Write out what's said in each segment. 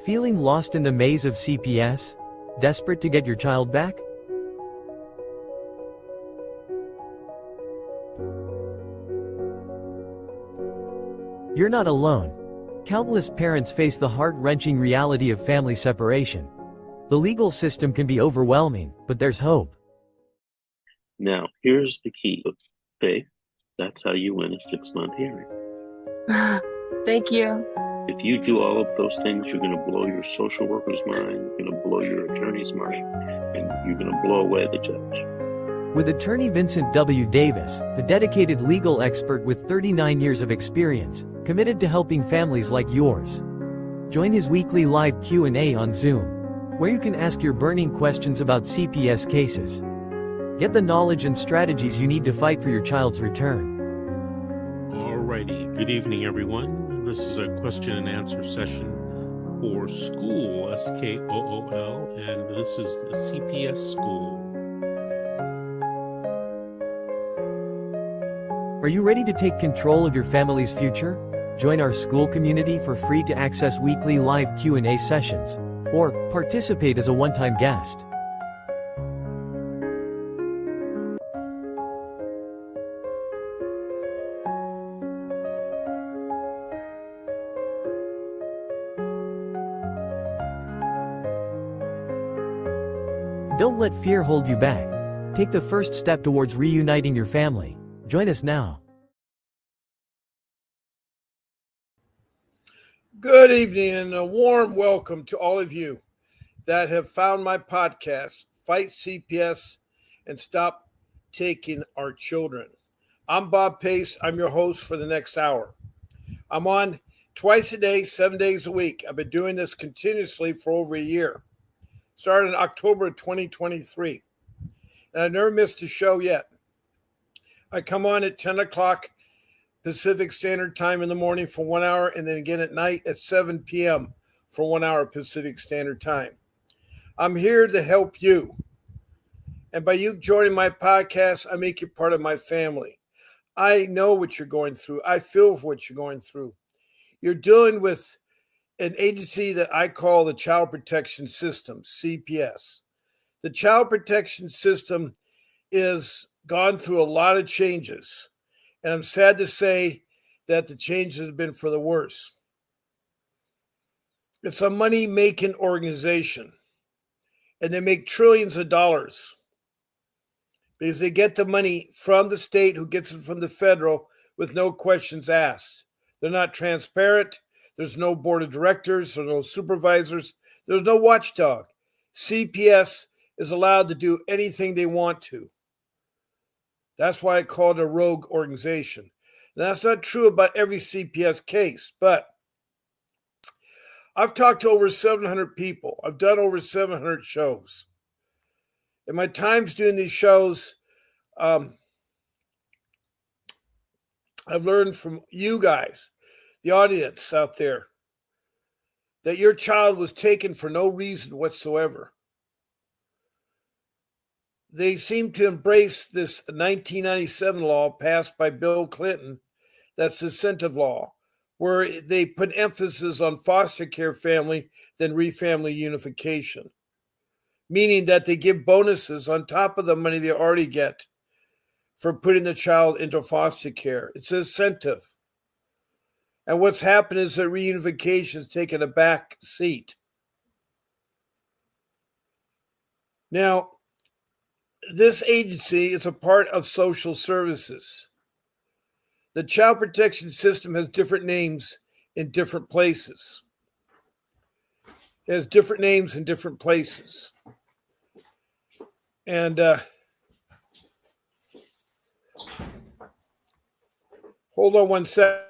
Feeling lost in the maze of CPS? Desperate to get your child back? You're not alone. Countless parents face the heart-wrenching reality of family separation. The legal system can be overwhelming, but there's hope. Now, here's the key. Okay, that's how you win a 6-month hearing. Thank you. If you do all of those things, you're going to blow your social worker's mind, you're going to blow your attorney's mind, and you're going to blow away the judge. With attorney Vincent W. Davis, a dedicated legal expert with 39 years of experience, committed to helping families like yours. Join his weekly live Q&A on Zoom, where you can ask your burning questions about CPS cases. Get the knowledge and strategies you need to fight for your child's return. Alrighty, good evening everyone. This is a question and answer session for school, SKOOL, and this is the CPS school. Are you ready to take control of your family's future? Join our school community for free to access weekly live Q&A sessions, or participate as a one-time guest. Don't let fear hold you back. Take the first step towards reuniting your family. Join us now. Good evening and a warm welcome to all of you that have found my podcast, Fight CPS and Stop Taking Our Children. I'm Bob Pace. I'm your host for the next hour. I'm on twice a day, 7 days a week. I've been doing this continuously for over a year. Started in October of 2023. And I've never missed a show yet. I come on at 10 o'clock Pacific Standard Time in the morning for 1 hour, and then again at night at 7 p.m. for 1 hour Pacific Standard Time. I'm here to help you. And by you joining my podcast, I make you part of my family. I know what you're going through. I feel what you're going through. You're dealing with an agency that I call the Child Protection System, CPS. The Child Protection System is gone through a lot of changes. And I'm sad to say that the changes have been for the worse. It's a money-making organization. And they make trillions of dollars. Because they get the money from the state who gets it from the federal with no questions asked. They're not transparent. There's no board of directors. There's no supervisors. There's no watchdog. CPS is allowed to do anything they want to. That's why I call it a rogue organization. Now, that's not true about every CPS case, but I've talked to over 700 people. I've done over 700 shows. In my times doing these shows, I've learned from you guys, the audience out there, that your child was taken for no reason whatsoever. They seem to embrace this 1997 law passed by Bill Clinton, that's the incentive law, where they put emphasis on foster care family than refamily unification, meaning that they give bonuses on top of the money they already get for putting the child into foster care. It's an incentive. And what's happened is that reunification has taken a back seat. Now, this agency is a part of social services. The child protection system has different names in different places. It has different names in different places. And hold on one sec.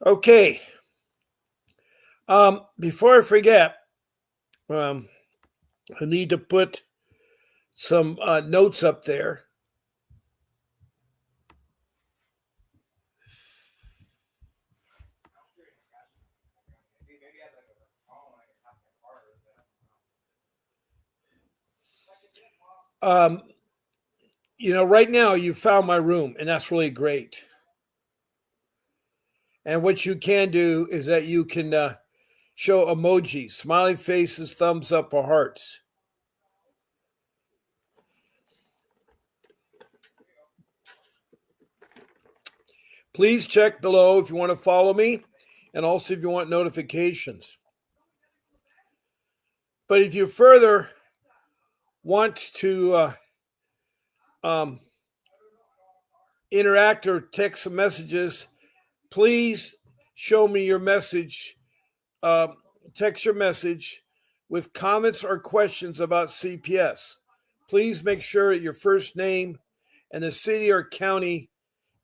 Okay. Before I forget, I need to put some notes up there. Right now you found my room, and that's really great. And what you can do is that you can show emojis, smiley faces, thumbs up, or hearts. Please check below if you want to follow me, and also if you want notifications. But if you further want to interact or text some messages, please show me your message. Text your message with comments or questions about CPS. Please make sure your first name and the city or county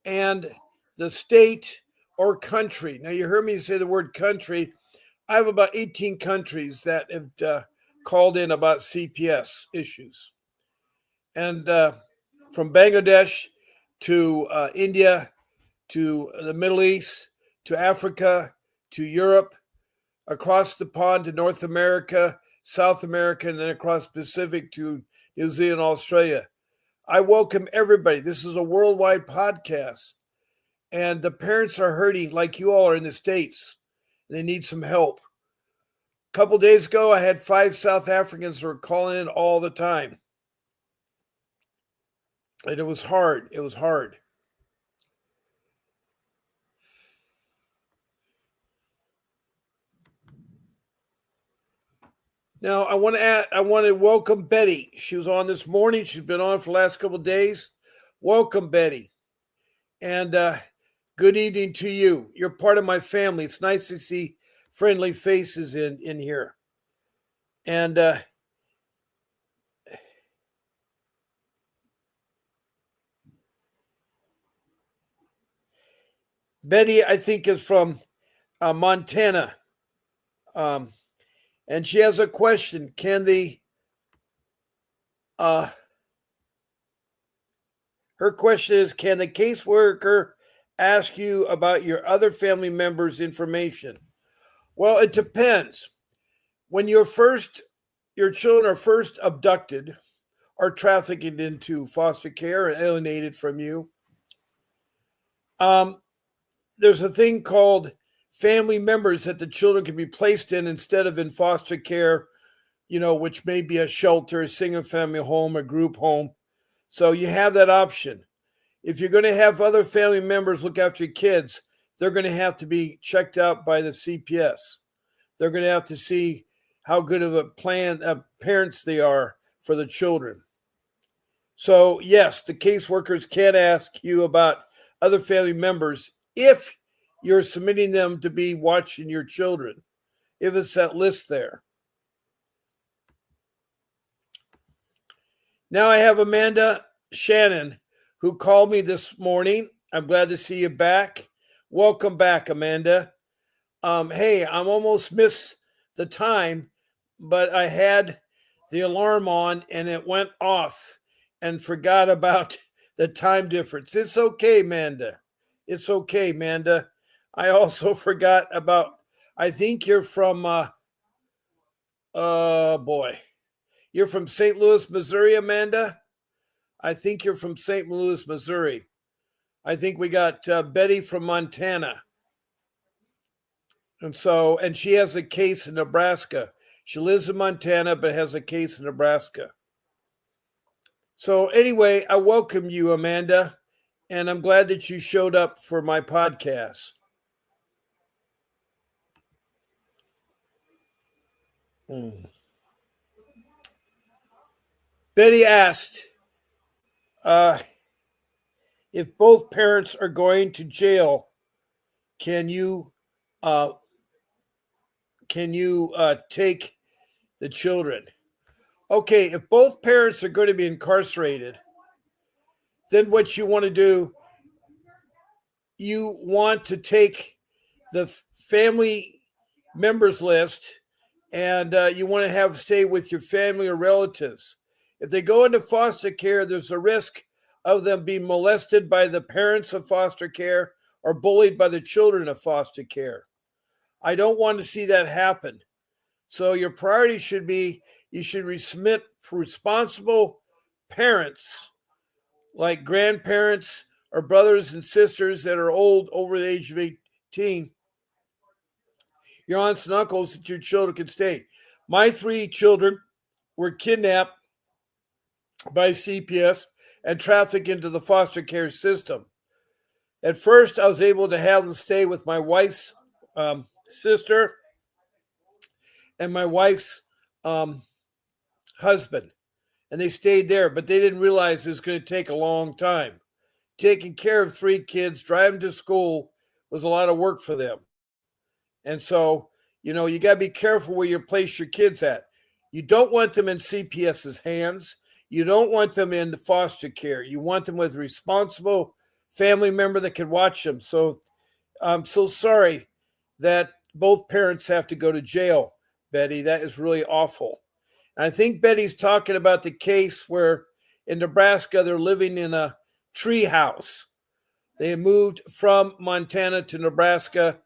and the state or country. Now, you heard me say the word country. I have about 18 countries that have called in about CPS issues. And from Bangladesh to India, to the Middle East, to Africa, to Europe, across the pond to North America, South America, and then across Pacific to New Zealand, Australia. I welcome everybody. This is a worldwide podcast. And the parents are hurting like you all are in the States. And they need some help. A couple days ago, I had 5 South Africans who were calling in all the time. And it was hard. It was hard. Now, I want to welcome Betty. She was on this morning. She's been on for the last couple of days. Welcome, Betty. And good evening to you. You're part of my family. It's nice to see friendly faces in here. And Betty, I think, is from Montana. And she has a question. Her question is, can the caseworker ask you about your other family members' information? Well, it depends. When your children are first abducted or trafficked into foster care and alienated from you, there's a thing called family members that the children can be placed in instead of in foster care, which may be a shelter, a single family home, a group home. So you have that option. If you're going to have other family members look after your kids, they're going to have to be checked out by the CPS. They're going to have to see how good of a plan of parents they are for the children. So yes, the caseworkers can ask you about other family members if you're submitting them to be watching your children, if it's that list there. Now I have Amanda Shannon, who called me this morning. I'm glad to see you back. Welcome back, Amanda. Hey, I'm almost missed the time, but I had the alarm on and it went off and forgot about the time difference. It's okay, Amanda. It's okay, Amanda. I also forgot about, I think you're from, you're from St. Louis, Missouri, Amanda? I think you're from St. Louis, Missouri. I think we got Betty from Montana. And she has a case in Nebraska. She lives in Montana, but has a case in Nebraska. So anyway, I welcome you, Amanda, and I'm glad that you showed up for my podcast. Betty asked if both parents are going to jail, can you take the children? Okay, if both parents are going to be incarcerated, then what you want to do, you want to take the family members list and you want to have stay with your family or relatives. If they go into foster care, there's a risk of them being molested by the parents of foster care or bullied by the children of foster care. I don't want to see that happen. So your priority should be you should resubmit responsible parents like grandparents or brothers and sisters that are old over the age of 18, your aunts and uncles that your children can stay. My 3 children were kidnapped by CPS and trafficked into the foster care system. At first, I was able to have them stay with my wife's sister and my wife's husband, and they stayed there, but they didn't realize it was going to take a long time. Taking care of 3 kids, driving to school was a lot of work for them. And so, you got to be careful where you place your kids at. You don't want them in CPS's hands. You don't want them in foster care. You want them with a responsible family member that can watch them. So I'm so sorry that both parents have to go to jail, Betty. That is really awful. And I think Betty's talking about the case where in Nebraska they're living in a tree house. They moved from Montana to Nebraska,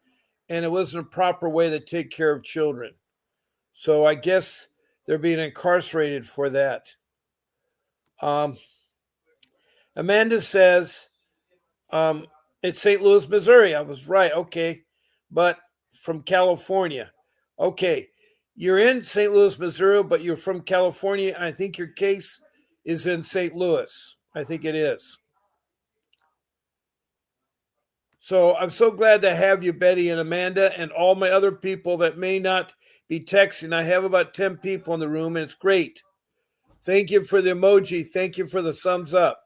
and it wasn't a proper way to take care of children. So I guess they're being incarcerated for that. Amanda says it's St. Louis, Missouri. I was right. Okay. But from California. Okay. You're in St. Louis, Missouri, but you're from California. I think your case is in St. Louis. I think it is. So I'm so glad to have you, Betty and Amanda, and all my other people that may not be texting. I have about 10 people in the room, and it's great. Thank you for the emoji. Thank you for the thumbs up.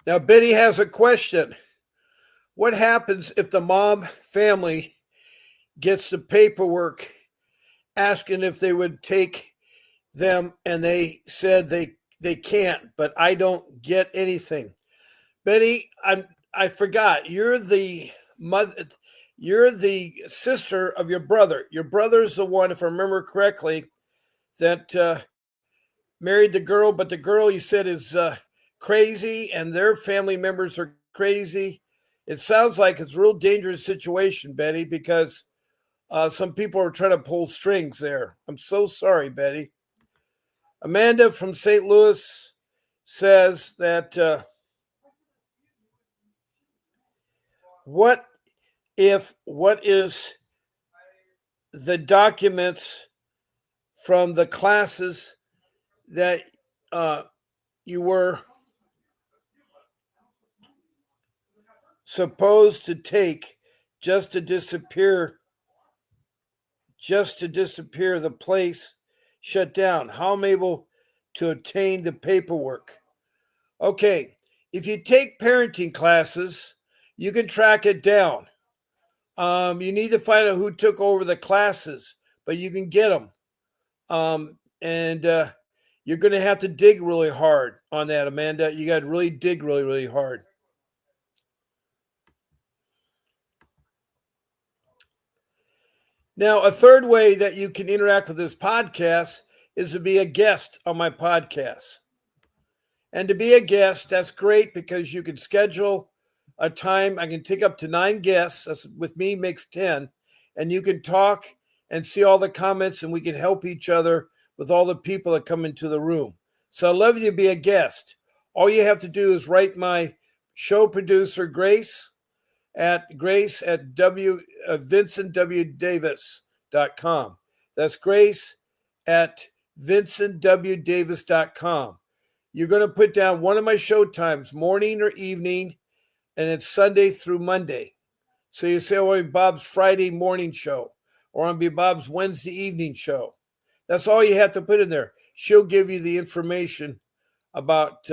Now, Betty has a question. What happens if the mom family gets the paperwork asking if they would take them and they said they can't, but I don't get anything? Betty, I forgot. You're the mother. You're the sister of your brother. Your brother's the one, if I remember correctly, that married the girl, but the girl you said is crazy and their family members are crazy. It sounds like it's a real dangerous situation, Betty, because some people are trying to pull strings there. I'm so sorry, Betty. Amanda from St. Louis says that what is the documents from the classes that you were supposed to take just to disappear the place shut down? How I'm able to obtain the paperwork? Okay, if you take parenting classes, you can track it down. You need to find out who took over the classes, but you can get them. And you're going to have to dig really hard on that, Amanda. You got to really dig really, really hard. Now, a third way that you can interact with this podcast is to be a guest on my podcast. And to be a guest, that's great because you can schedule a time. I can take up to 9 guests. That's, with me, makes 10. And you can talk and see all the comments, and we can help each other with all the people that come into the room. So I'd love you to be a guest. All you have to do is write my show producer, Grace at vincentwdavis.com. That's Grace at vincentwdavis.com. You're going to put down one of my show times, morning or evening, and it's Sunday through Monday. So you say, well, Bob's Friday morning show, or I'll be Bob's Wednesday evening show. That's all you have to put in there. She'll give you the information about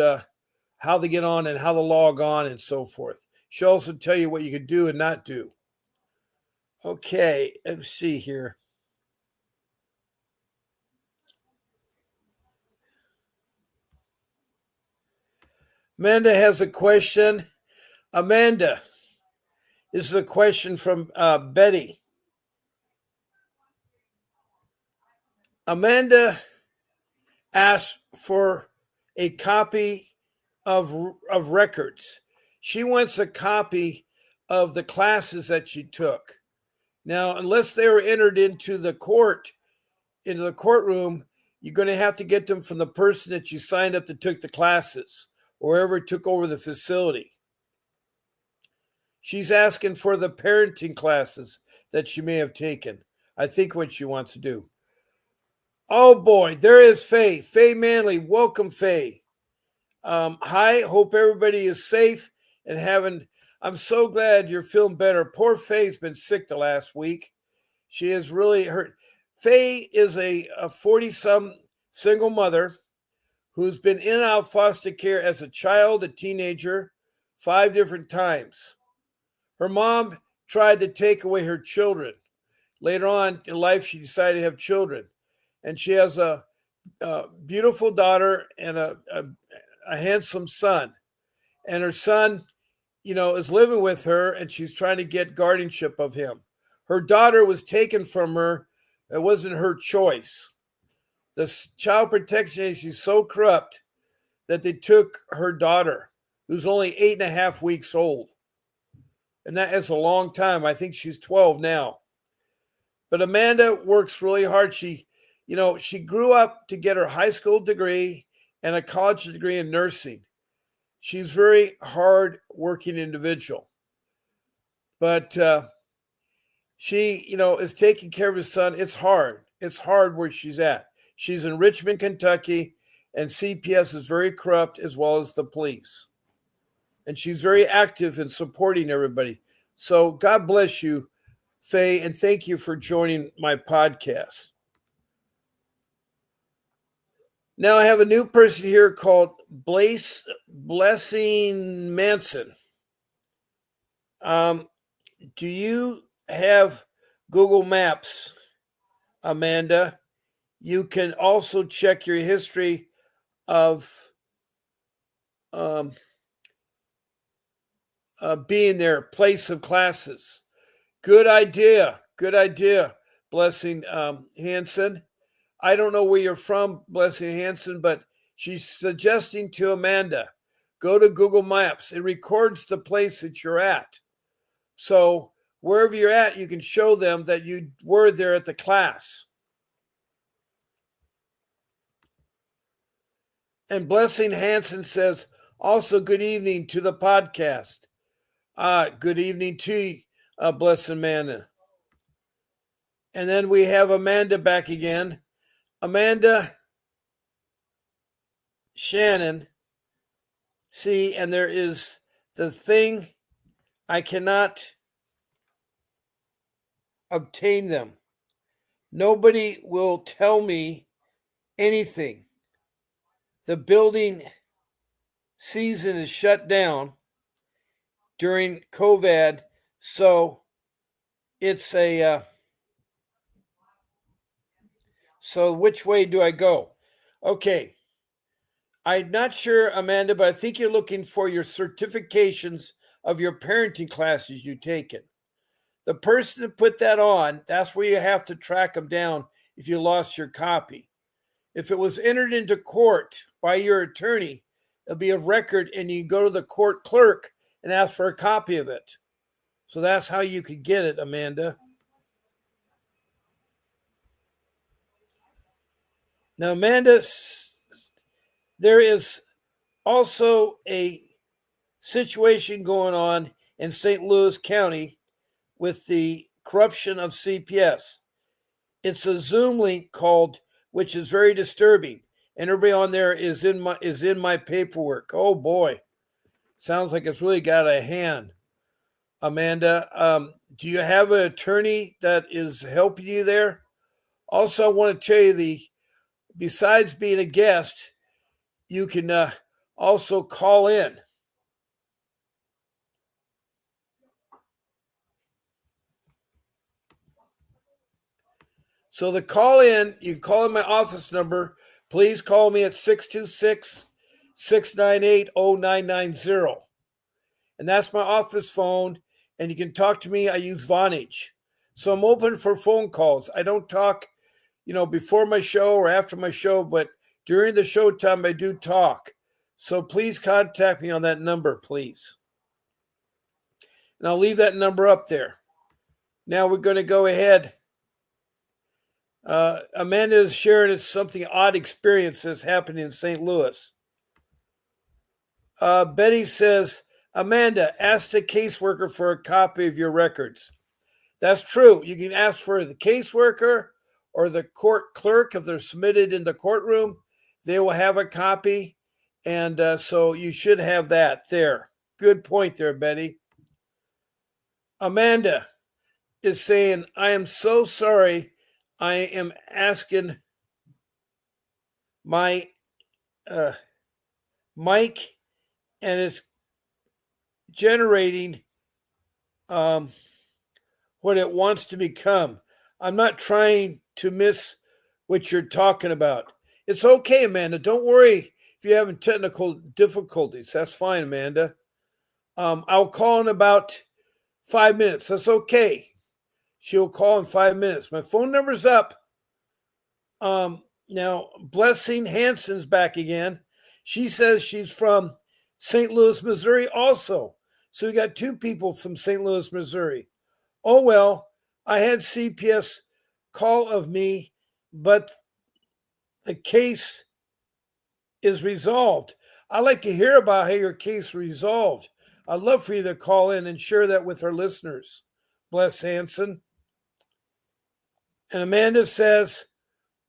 how to get on and how to log on and so forth. She'll also tell you what you can do and not do. Okay, let's see here. Amanda has a question. Amanda, this is a question from Betty. Amanda asked for a copy of records. She wants a copy of the classes that she took. Now, unless they were entered into the courtroom, you're going to have to get them from the person that you signed up that took the classes, or whoever took over the facility. She's asking for the parenting classes that she may have taken. I think what she wants to do. Oh boy, there is Faye. Faye Manley. Welcome, Faye. Hi, hope everybody is safe and I'm so glad you're feeling better. Poor Faye's been sick the last week. She is really hurt. Faye is a 40-some single mother who's been in and out of foster care as a child, a teenager, 5 different times. Her mom tried to take away her children. Later on in life, she decided to have children. And she has a beautiful daughter and a handsome son. And her son, is living with her, and she's trying to get guardianship of him. Her daughter was taken from her. It wasn't her choice. The child protection agency is so corrupt that they took her daughter, who's only 8.5 weeks old. And that is a long time. I think she's 12 now. But Amanda works really hard. She grew up to get her high school degree and a college degree in nursing. She's a very hard-working individual. But she, is taking care of his son. It's hard. It's hard where she's at. She's in Richmond, Kentucky, and CPS is very corrupt, as well as the police. And she's very active in supporting everybody. So God bless you, Faye, and thank you for joining my podcast. Now I have a new person here called Blessing Manson. Do you have Google Maps, Amanda? You can also check your history of being there, place of classes. Good idea. Good idea, Blessing Hanson. I don't know where you're from, Blessing Hanson, but she's suggesting to Amanda, go to Google Maps. It records the place that you're at. So wherever you're at, you can show them that you were there at the class. And Blessing Hanson says, also good evening to the podcast. Good evening to you, Blessing Amanda. And then we have Amanda back again. Amanda Shannon. See, and there is the thing, I cannot obtain them. Nobody will tell me anything. The building season is shut down during COVID, so it's so which way do I go? Okay. I'm not sure, Amanda, but I think you're looking for your certifications of your parenting classes you've taken. The person that put that on, that's where you have to track them down if you lost your copy. If it was entered into court by your attorney, it'll be a record, and you go to the court clerk and ask for a copy of it. So that's how you could get it, Amanda. Now, Amanda, there is also a situation going on in St. Louis County with the corruption of CPS. It's a Zoom link which is very disturbing, and everybody on there is in my paperwork. Oh boy, sounds like it's really got a hand. Amanda, do you have an attorney that is helping you there? Also, I want to tell you besides being a guest, you can also call in. So you call in my office number. Please call me at 698-0990. And that's my office phone. And you can talk to me. I use Vonage. So I'm open for phone calls. I don't talk, before my show or after my show, but during the show time, I do talk. So please contact me on that number, please. And I'll leave that number up there. Now we're going to go ahead. Amanda is sharing something odd experience that's happening in St. Louis. Betty says, Amanda, ask the caseworker for a copy of your records. That's true. You can ask for the caseworker or the court clerk if they're submitted in the courtroom. They will have a copy. And so you should have that there. Good point there, Betty. Amanda is saying, I am so sorry. I am asking my mic, and it's generating what it wants to become. I'm not trying to miss what you're talking about. It's okay, Amanda. Don't worry if you're having technical difficulties. That's fine, Amanda. I'll call in about 5 minutes. That's okay. She'll call in 5 minutes. My phone number's up. Now, Blessing Hanson's back again. She says she's from St. Louis, Missouri also. So we got two people from St. Louis, Missouri. Oh, well, I had CPS call of me, but the case is resolved. I'd like to hear about how your case resolved. I'd love for you to call in and share that with our listeners. Bless Hanson. And Amanda says,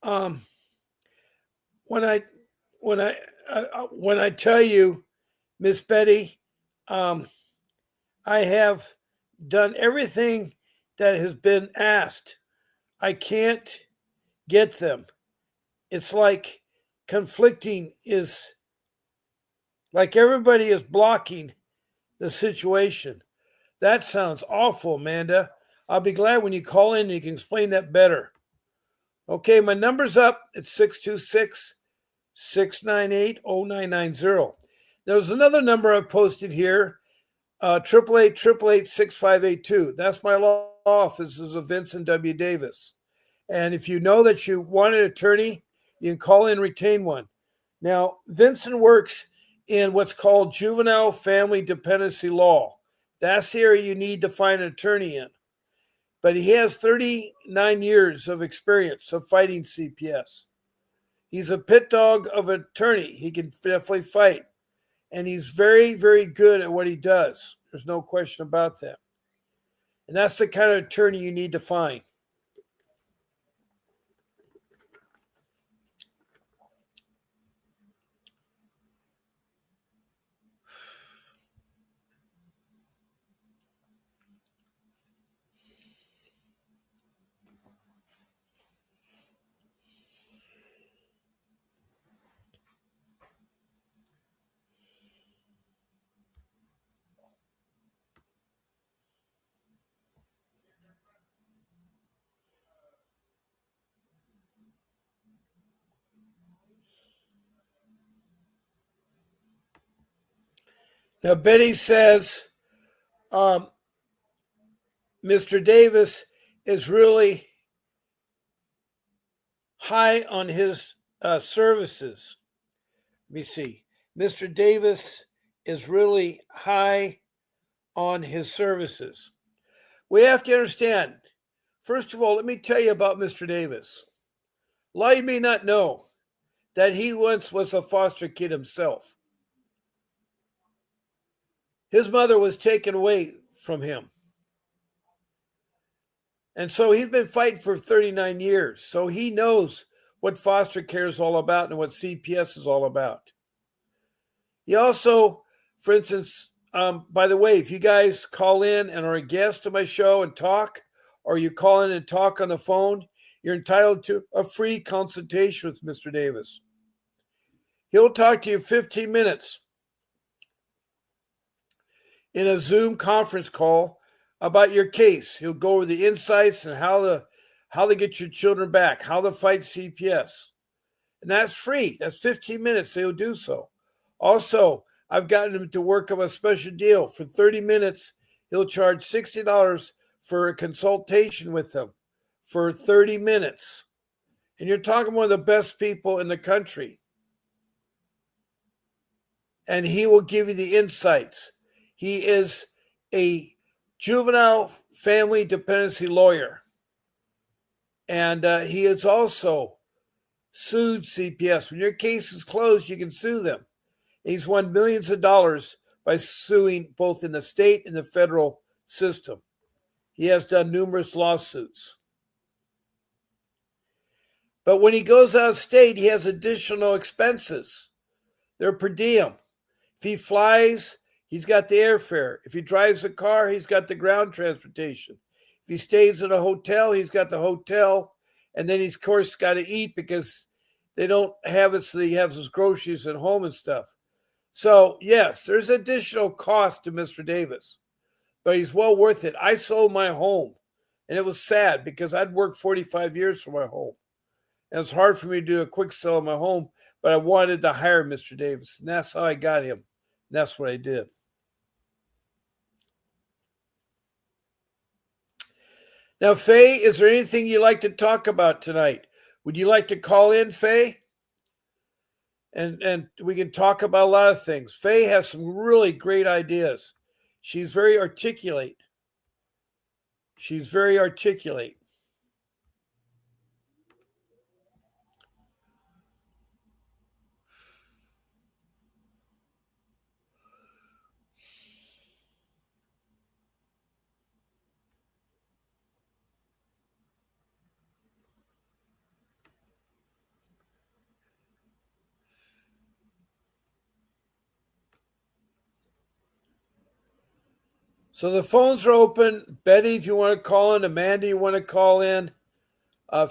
when I tell you, Miss Betty, I have done everything that has been asked. I can't get them. It's like conflicting is like everybody is blocking the situation. That sounds awful, Amanda. I'll be glad when you call in and you can explain that better. Okay, my number's up. It's 626-698-0990. There's another number I posted here, 888-888-6582. That's my law office. This is a Vincent W. Davis. And if you know that you want an attorney, you can call in and retain one. Now, Vincent works in what's called juvenile family dependency law. That's the area you need to find an attorney in. But he has 39 years of experience of fighting CPS. He's a pit dog of an attorney. He can definitely fight. And he's very, very good at what he does. There's no question about that. And that's the kind of attorney you need to find. Now, Betty says Mr. Davis is really high on his services. Let me see. Mr. Davis is really high on his services. We have to understand, first of all, let me tell you about Mr. Davis. A lot of you may not know that he once was a foster kid himself. His mother was taken away from him. And so he's been fighting for 39 years. So he knows what foster care is all about and what CPS is all about. He also, for instance, by the way, if you guys call in and are a guest to my show and talk, or you call in and talk on the phone, you're entitled to a free consultation with Mr. Davis. He'll talk to you 15 minutes in a Zoom conference call about your case. He'll go over the insights and how to get your children back, how to fight CPS. And that's free. That's 15 minutes. So he'll do so. Also, I've gotten him to work up a special deal. For 30 minutes, he'll charge $60 for a consultation with him for 30 minutes. And you're talking one of the best people in the country. And he will give you the insights. He is a juvenile family dependency lawyer. And he has also sued CPS. When your case is closed, you can sue them. He's won millions of dollars by suing both in the state and the federal system. He has done numerous lawsuits. But when he goes out of state, he has additional expenses. They're per diem. If he flies, he's got the airfare. If he drives a car, he's got the ground transportation. If he stays at a hotel, he's got the hotel. And then he's, of course, got to eat because they don't have it, so he has his groceries at home and stuff. So, yes, there's additional cost to Mr. Davis, but he's well worth it. I sold my home, and it was sad because I'd worked 45 years for my home. And it was hard for me to do a quick sell of my home, but I wanted to hire Mr. Davis, and that's how I got him. And that's what I did. Now, Faye, is there anything you'd like to talk about tonight? Would you like to call in, Faye? And we can talk about a lot of things. Faye has some really great ideas. She's very articulate. So the phones are open. Betty, if you want to call in. Amanda, you want to call in.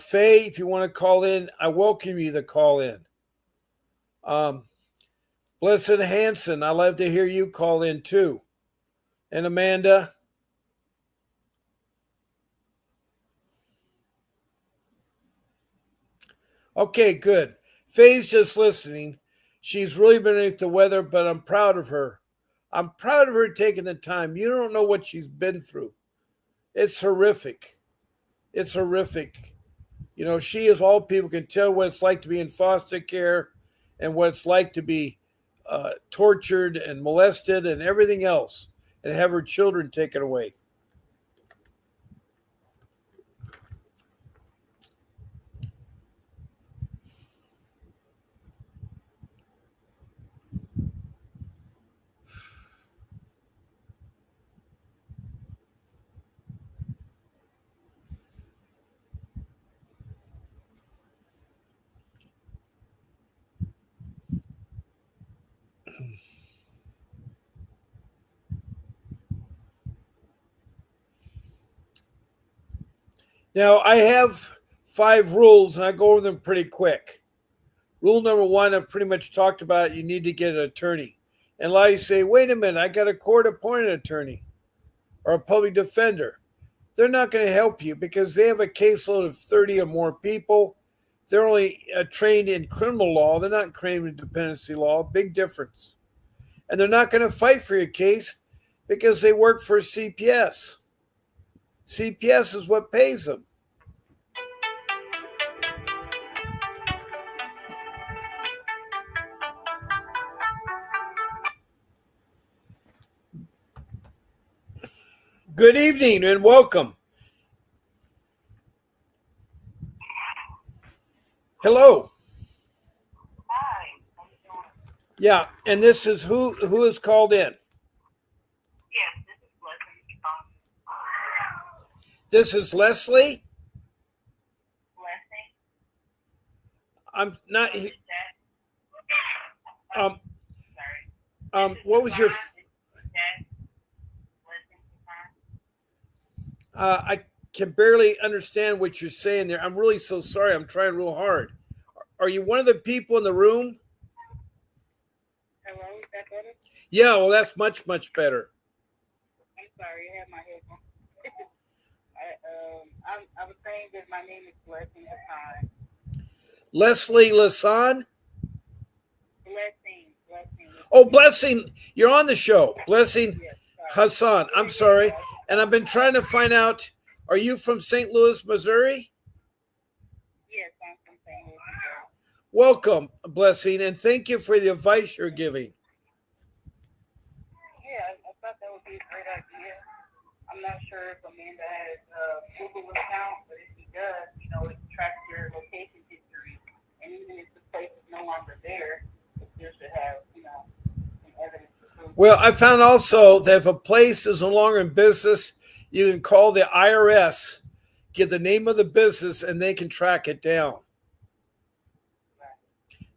Faye, if you want to call in, I welcome you to call in. Blessed Hanson, I love to hear you call in too. And Amanda. Okay, good. Faye's just listening. She's really been underneath the weather, but I'm proud of her. I'm proud of her taking the time. You don't know what she's been through. It's horrific. It's horrific. You know, she, as all people, can tell what it's like to be in foster care and what it's like to be tortured and molested and everything else and have her children taken away. Now, I have 5 rules, and I go over them pretty quick. Rule number 1, I've pretty much talked about it. You need to get an attorney. And a lot of you say, wait a minute, I got a court-appointed attorney or a public defender. They're not going to help you because they have a caseload of 30 or more people. They're only trained in criminal law. They're not trained in dependency law. Big difference. And they're not going to fight for your case because they work for CPS. CPS is what pays them. Good evening and welcome. Hello. Hi. How you doing? Yeah, and this is who is called in. Yes, this is Leslie. This is Leslie. Leslie. I'm not. Sorry. What was your? I can barely understand what you're saying there. I'm really so sorry. I'm trying real hard. Are you one of the people in the room? Hello, is that better? Yeah, well, that's much, much better. I'm sorry, I have my headphones. I was saying that my name is Blessing Hassan. Leslie Lasan? Blessing. Oh, Blessing, you're on the show. Blessing Yes, Hassan. I'm sorry. And I've been trying to find out, are you from St. Louis, Missouri? yes, I'm from St. Louis, Missouri. Welcome, Blessing, and thank you for the advice you're giving. Yeah, I thought that would be a great idea. I'm not sure if Amanda has Google account, but if she does, it tracks your location history. And even if the place is no longer there, it still should have, some evidence to prove Well, that. I found also that if a place is no longer in business, you can call the IRS, give the name of the business, and they can track it down.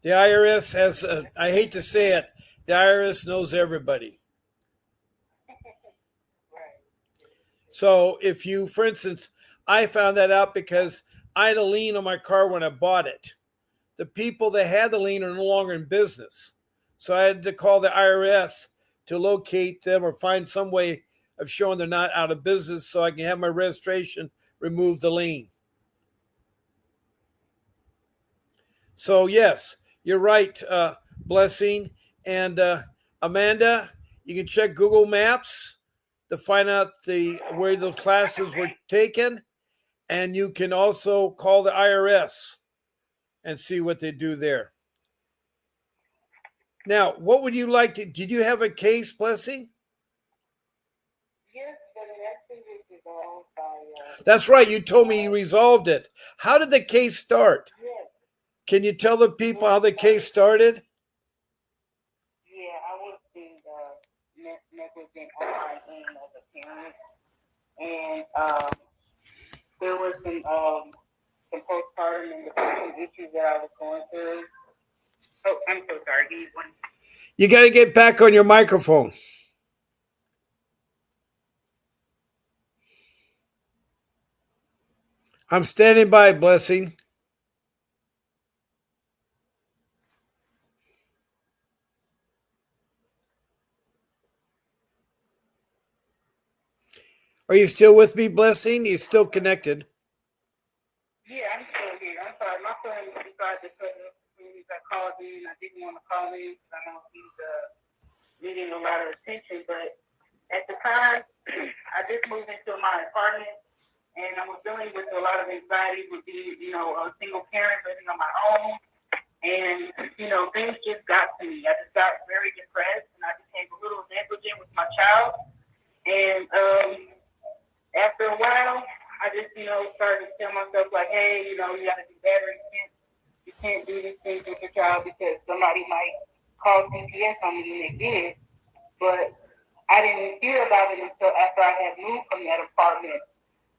The IRS has, I hate to say it, the IRS knows everybody. Right. So if you, for instance, I found that out because I had a lien on my car when I bought it. The people that had the lien are no longer in business. So I had to call the IRS to locate them or find some way of showing they're not out of business so I can have my registration remove the lien. So, yes, you're right, Blessing. And Amanda, you can check Google Maps to find out where those classes were taken. And you can also call the IRS and see what they do there. Now, what would you like to? Did you have a case, Blessing? Yes, but it actually was resolved by, That's right. You told me you resolved it. How did the case start? yes, Can you tell the people how the case started? yeah, I was being negligent on my end as a parent. And there was some postpartum and depression issues that I was going through. Oh, I'm so sorry. Give me one. You got to get back on your microphone. I'm standing by, Blessing. Are you still with me, Blessing? You still connected? Yeah, I'm still here. I'm sorry. My son decided to cut up as soon as I called in. I didn't want to call in because I know he's needing a lot of attention. But at the time, I just moved into my apartment and I was dealing with a lot of anxiety with being, a single parent living on my own. And, things just got to me. I just got very depressed and I became a little negligent with my child. And after a while, I just, started to tell myself like, hey, you got to do better. You can't do these things with your child because somebody might call CPS on me, and they did. But I didn't hear about it until after I had moved from that apartment.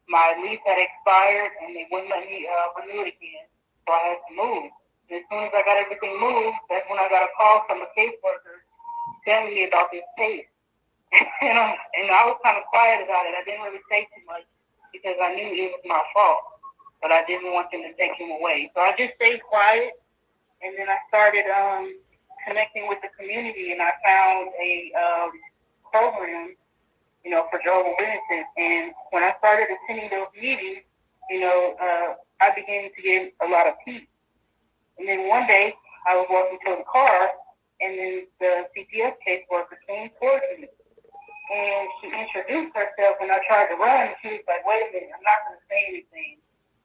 My lease had expired, and they wouldn't let me renew it again, so I had to move. And as soon as I got everything moved, that's when I got a call from a caseworker telling me about this case. And I was kind of quiet about it. I didn't really say too much because I knew it was my fault, but I didn't want them to take him away. So I just stayed quiet, and then I started connecting with the community, and I found a program, for Jehovah's Witnesses. And when I started attending those meetings, I began to get a lot of peace. And then one day, I was walking to the car, and then the CPS caseworker came towards me. And she introduced herself, and I tried to run, and she was like, wait a minute, I'm not going to say anything.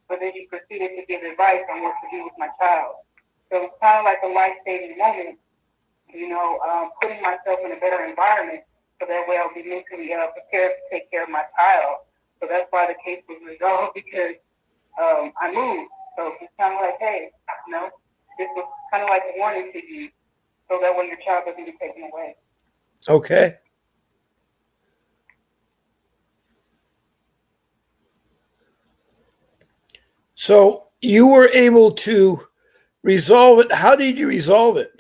But then she proceeded to give advice on what to do with my child. So it's kind of like a life-saving moment, putting myself in a better environment so that way I'll be mentally prepared to take care of my child. So that's why the case was resolved because I moved. So it's kind of like, hey, this was kind of like a warning to you so that way your child doesn't be taken away. Okay. So you were able to resolve it. How did you resolve it?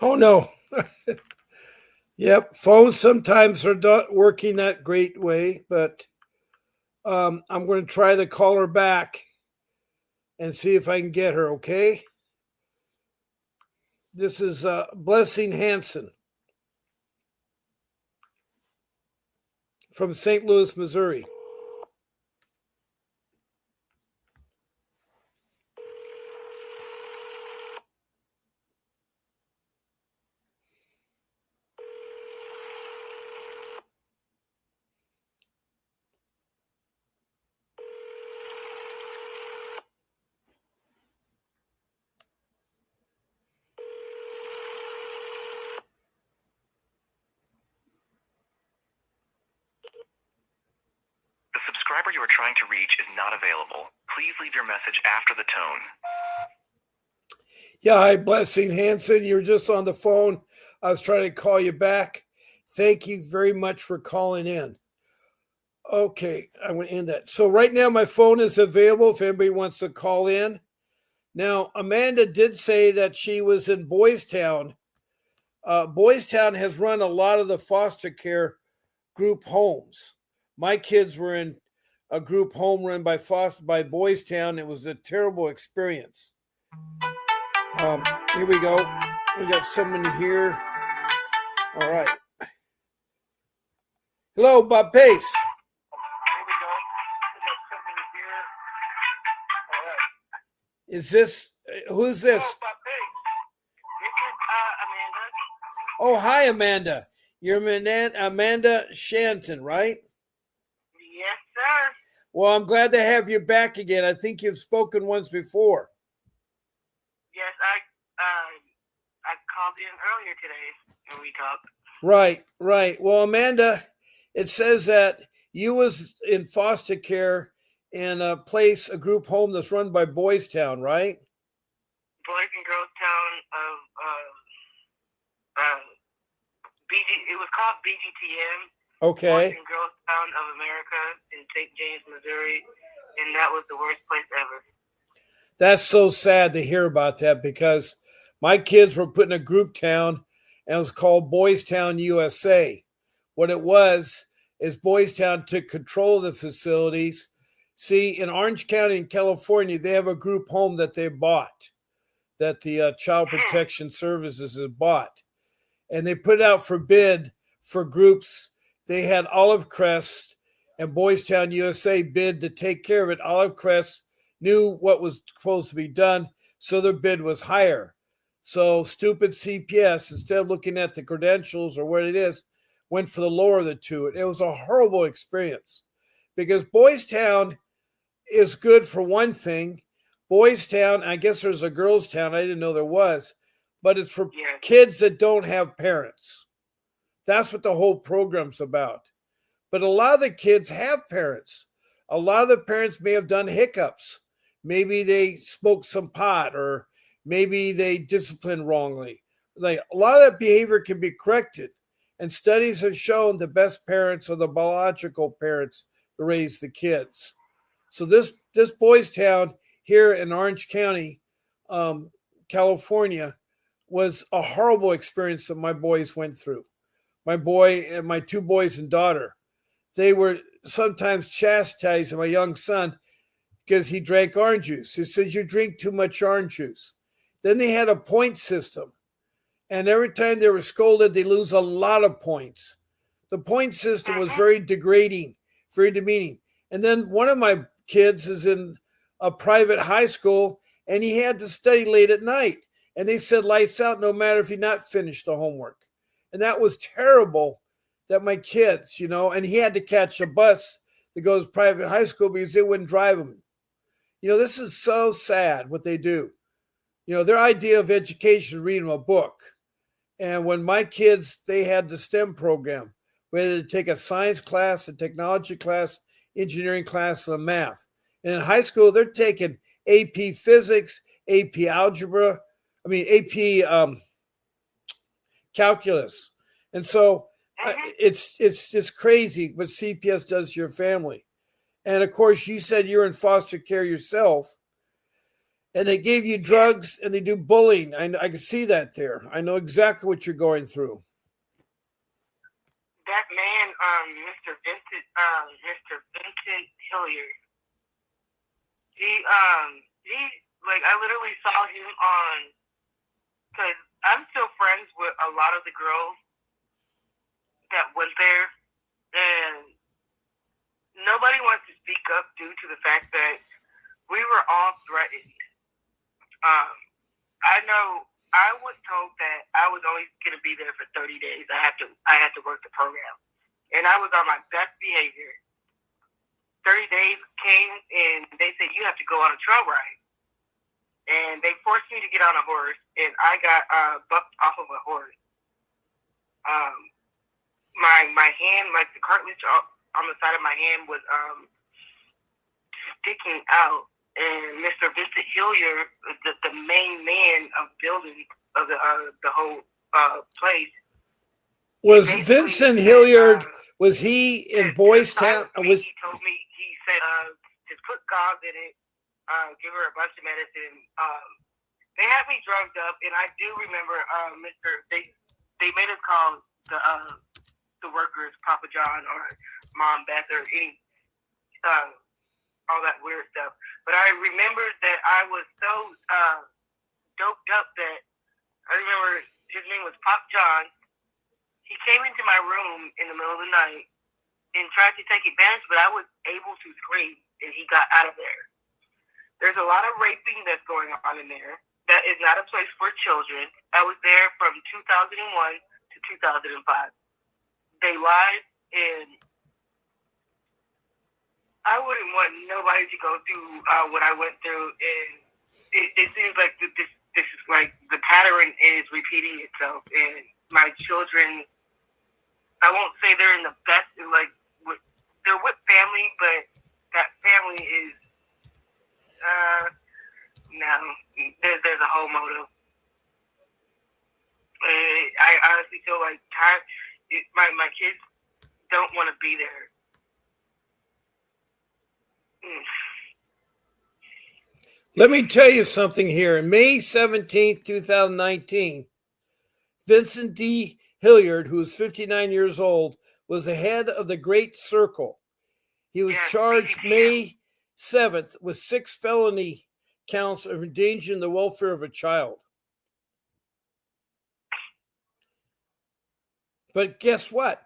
Oh, no. Yep. Phones sometimes are not working that great way, but I'm going to try to call her back and see if I can get her, okay? This is Blessing Hanson from St. Louis, Missouri. subscriber you are trying to reach is not available. Please leave your message after the tone. Yeah, hi, Blessing Hanson. You were just on the phone. I was trying to call you back. Thank you very much for calling in. Okay, I'm going to end that. So right now my phone is available if anybody wants to call in. Now, Amanda did say that she was in Boys Town. Boys Town has run a lot of the foster care group homes. My kids were in a group home run by Boys Town. It was a terrible experience. Here we go. We got someone here. All right. Hello, Bob Pace. Here we go. We got something here. All right. Is this, who's this? Oh, Bob Page. This is Amanda. Oh, hi, Amanda. You're Amanda Shanton, right? Yes, sir. Well, I'm glad to have you back again. I think you've spoken once before. Yes, I called in earlier today and we talked. Right. Well, Amanda, it says that you was in foster care in a group home that's run by Boys Town, right? Boys and Girls Town of it was called BGTM. Okay. Boys and Girls Town of America in St. James, Missouri, and that was the worst place ever. That's so sad to hear about that because my kids were put in a group town and it was called Boys Town USA. What it was is Boys Town took control of the facilities. See, in Orange County in California, they have a group home that they bought, that the Child Protection Services has bought. And they put it out for bid for groups. They had Olive Crest and Boys Town USA bid to take care of it. Olive Crest knew what was supposed to be done, so their bid was higher. So stupid CPS, instead of looking at the credentials or what it is, went for the lower of the two. It was a horrible experience because Boys Town is good for one thing. Boys Town, I guess there's a girls' town. I didn't know there was, but it's for kids that don't have parents. That's what the whole program's about. But a lot of the kids have parents. A lot of the parents may have done hiccups. Maybe they smoked some pot or maybe they disciplined wrongly. Like a lot of that behavior can be corrected. And studies have shown the best parents are the biological parents to raise the kids. So this Boys Town here in Orange County, California, was a horrible experience that my boys went through. My boy and my two boys and daughter, they were sometimes chastising my young son because he drank orange juice. He says, "You drink too much orange juice." Then they had a point system. And every time they were scolded, they lose a lot of points. The point system was very degrading, very demeaning. And then one of my kids is in a private high school, and he had to study late at night. And they said lights out no matter if he not finished the homework. And that was terrible that my kids, and he had to catch a bus that goes private high school because they wouldn't drive him. This is so sad what they do. Their idea of education is reading a book. And when my kids, they had the STEM program, we had to take a science class, a technology class, engineering class, and math. And in high school, they're taking AP physics, AP algebra, AP calculus. And so it's just crazy what CPS does to your family. And of course, you said you're in foster care yourself. And they gave you drugs and they do bullying. I can see that there. I know exactly what you're going through. That man, Mr. Vincent Hilliard, I literally saw him because I'm still friends with a lot of the girls that went there, and nobody wants to speak up due to the fact that we were all threatened. I know I was told that I was only going to be there for 30 days. I had to work the program, and I was on my best behavior. 30 days came, and they said, "You have to go on a trail ride." And they forced me to get on a horse, and I got bucked off of a horse. My hand, like the cartilage on the side of my hand was sticking out. And Mr. Vincent Hilliard, the main man of building of the whole place. Was Vincent Hilliard, was he in Boys Town? He told me, he said, just put gauze in it, give her a bunch of medicine. They had me drugged up, and I do remember, they made us call the workers Papa John or Mom Beth or any all that weird stuff. But I remember that I was so doped up that I remember his name was Pop John. He came into my room in the middle of the night and tried to take advantage, but I was able to scream, and he got out of there. There's a lot of raping that's going on in there. That is not a place for children. I was there from 2001 to 2005. They lied, and I wouldn't want nobody to go through what I went through, and it seems like this is like the pattern is repeating itself, and my children, I won't say they're in the best, like, they're with family, but that family is, no, there's a whole motive. I honestly feel like my kids don't want to be there. Let me tell you something here. May 17th, 2019, Vincent D. Hilliard, who was 59 years old, was the head of the Great Circle. He was charged May 7th with 6 felony counts of endangering the welfare of a child. But guess what?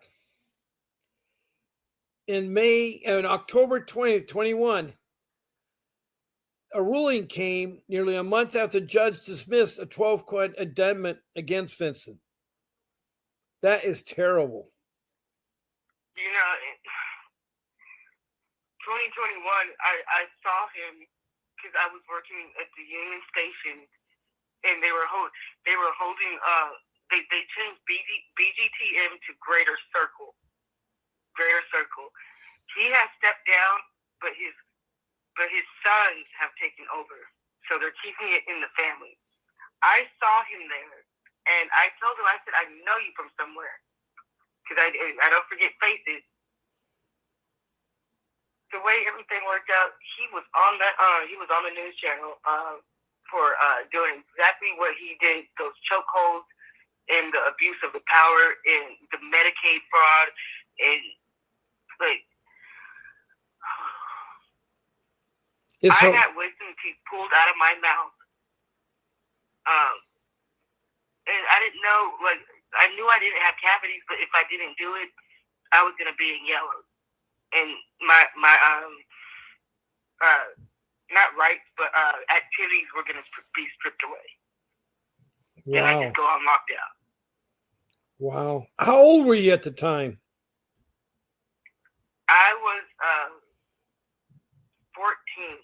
In October 20th, 21, a ruling came nearly a month after the judge dismissed a 12-count indictment against Vincent. That is terrible. You know, 2021, I saw him because I was working at the Union Station, and they holding they changed BGTM to Greater Circle. He has stepped down, but his sons have taken over, so they're keeping it in the family. I saw him there, and I told him, I said, I know you from somewhere, because I don't forget faces. The way everything worked out, he was on the news channel for doing exactly what he did, those chokeholds and the abuse of the power and the Medicaid fraud and like. I got wisdom teeth pulled out of my mouth. And I didn't know, like, I knew I didn't have cavities, but if I didn't do it, I was going to be in yellow. And my not rights, but activities were going to be stripped away. Wow. And I just go on lockdown. Wow. How old were you at the time? I was 14.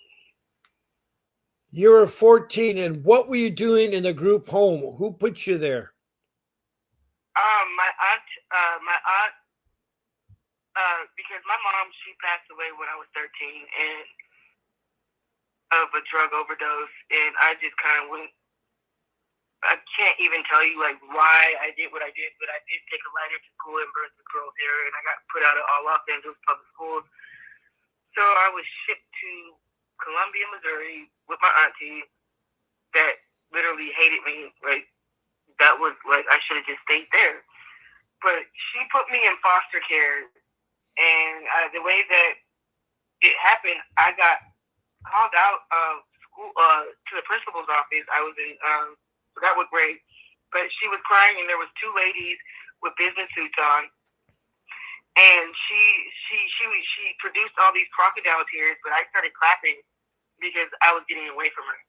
You were 14, and what were you doing in the group home? Who put you there? My aunt, because my mom, she passed away when I was 13 and of a drug overdose, and I just kind of went. I can't even tell you like why I did what I did, but I did take a lighter to school and burn some girls' hair, and I got put out of all Los Angeles public schools. So I was shipped to Columbia, Missouri, with my auntie that literally hated me. Like, that was like, I should have just stayed there. But she put me in foster care, and the way that it happened, I got called out of school to the principal's office. I was in, forgot what grade, but she was crying, and there was 2 ladies with business suits on, and she produced all these crocodile tears, but I started clapping because I was getting away from her.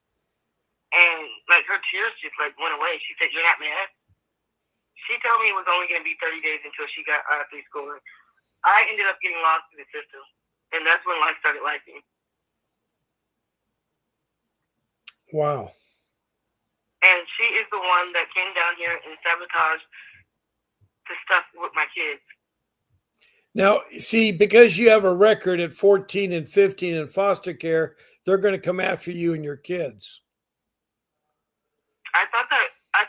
And like her tears just like went away. She said, "You're not mad?" She told me it was only going to be 30 days until she got out of preschool. I ended up getting lost in the system, and that's when life started liking. Wow. And she is the one that came down here and sabotaged the stuff with my kids. Now, see, because you have a record at 14 and 15 in foster care, they're going to come after you and your kids. I thought that as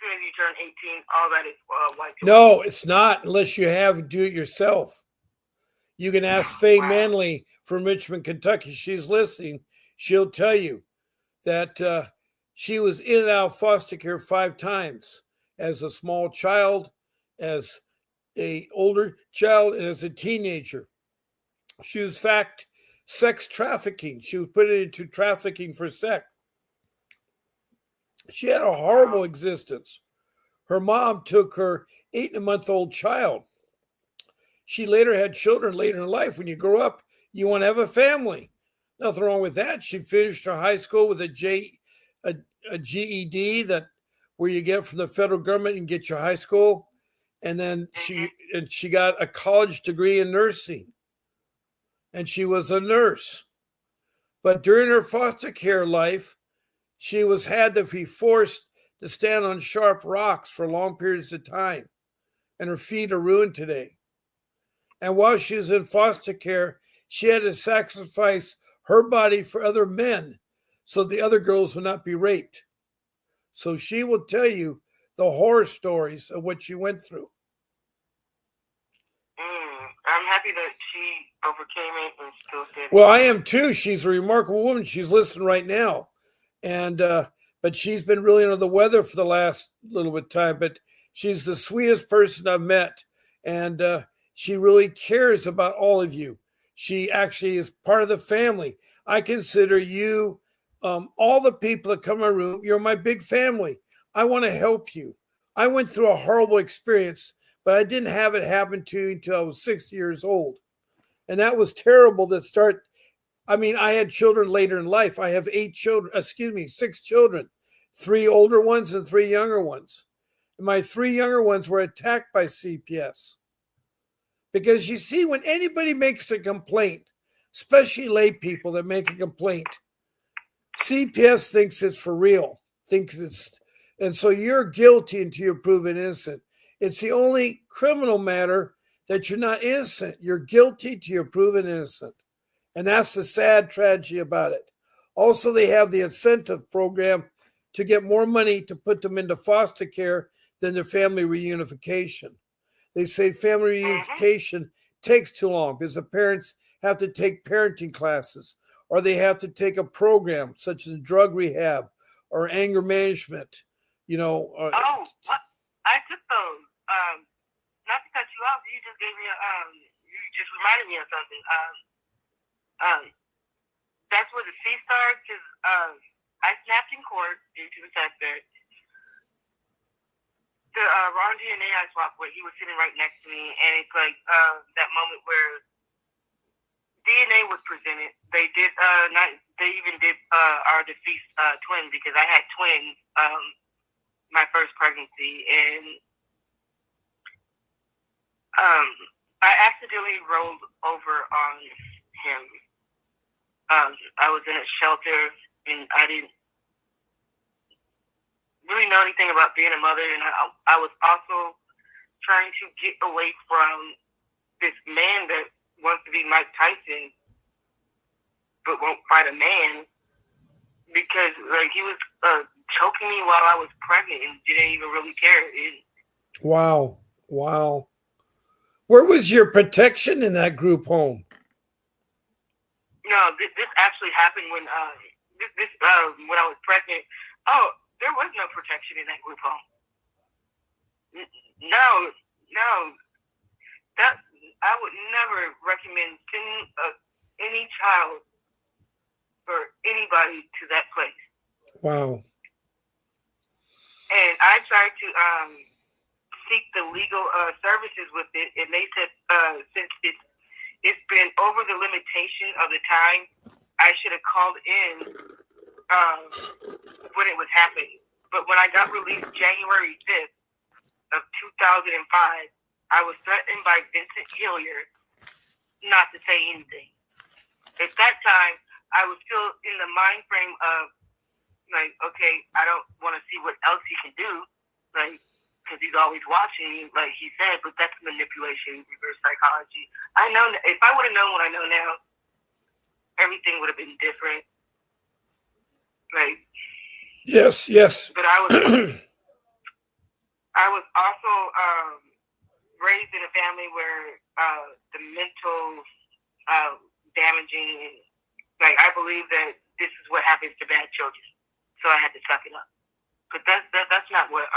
soon as you turn 18, all that is white. No, it's not unless you have do it yourself. You can ask Faye Manley from Richmond, Kentucky. She's listening. She'll tell you that she was in and out of foster care 5 times as a small child, as a older child, and as a teenager. She was sex trafficking. She was put into trafficking for sex. She had a horrible existence. Her mom took her 8-month-old child. She later had children later in life. When you grow up, you want to have a family. Nothing wrong with that. She finished her high school with a GED, that where you get from the federal government and get your high school. And then she got a college degree in nursing. And she was a nurse. But during her foster care life, she had to be forced to stand on sharp rocks for long periods of time. And her feet are ruined today. And while she was in foster care, she had to sacrifice her body for other men so the other girls would not be raped. So she will tell you the horror stories of what she went through. I'm happy that she overcame it and still did. Well, I am too. She's a remarkable woman. She's listening right now. And but she's been really under the weather for the last little bit of time. But she's the sweetest person I've met. And she really cares about all of you. She actually is part of the family. I consider you, all the people that come in my room, you're my big family. I want to help you. I went through a horrible experience, but I didn't have it happen to me until I was 60 years old. And that was terrible I had children later in life. I have 6 children, 3 older ones and 3 younger ones. And my 3 younger ones were attacked by CPS. Because you see, when anybody makes a complaint, especially lay people that make a complaint, CPS thinks it's for real. And so you're guilty until you're proven innocent. It's the only criminal matter that you're not innocent. You're guilty till you're proven innocent. And that's the sad tragedy about it. Also, they have the incentive program to get more money to put them into foster care than their family reunification. They say family reunification takes too long because the parents have to take parenting classes, or they have to take a program such as drug rehab or anger management. I took those. Not to cut you off, you just gave me you just reminded me of something. That's where the C starts, because I snapped in court due to the fact that the Ron DNA I swapped with, he was sitting right next to me, and it's like that moment where DNA was presented. They did they even did our deceased twin, because I had twins my first pregnancy, and I accidentally rolled over on him. I was in a shelter, and I didn't really know anything about being a mother, and I was also trying to get away from this man that wants to be Mike Tyson, but won't fight a man, because he was choking me while I was pregnant and didn't even really care. Wow. Where was your protection in that group home? No, this actually happened when when I was pregnant. Oh, there was no protection in that group home. No. That I would never recommend sending any child or anybody to that place. Wow. And I tried to seek the legal services with it, and they said since it's been over the limitation of the time, I should have called in when it was happening. But when I got released January 5th of 2005, I was threatened by Vincent Hilliard not to say anything. At that time, I was still in the mind frame of, okay, I don't want to see what else he can do. because he's always watching you, like he said, but that's manipulation, reverse psychology. I know if I would have known what I know now, everything would have been different. Like, yes. but I was also raised in a family where the mental damaging, like I believe that this is what happens to bad children, so I had to suck it up. But that's not what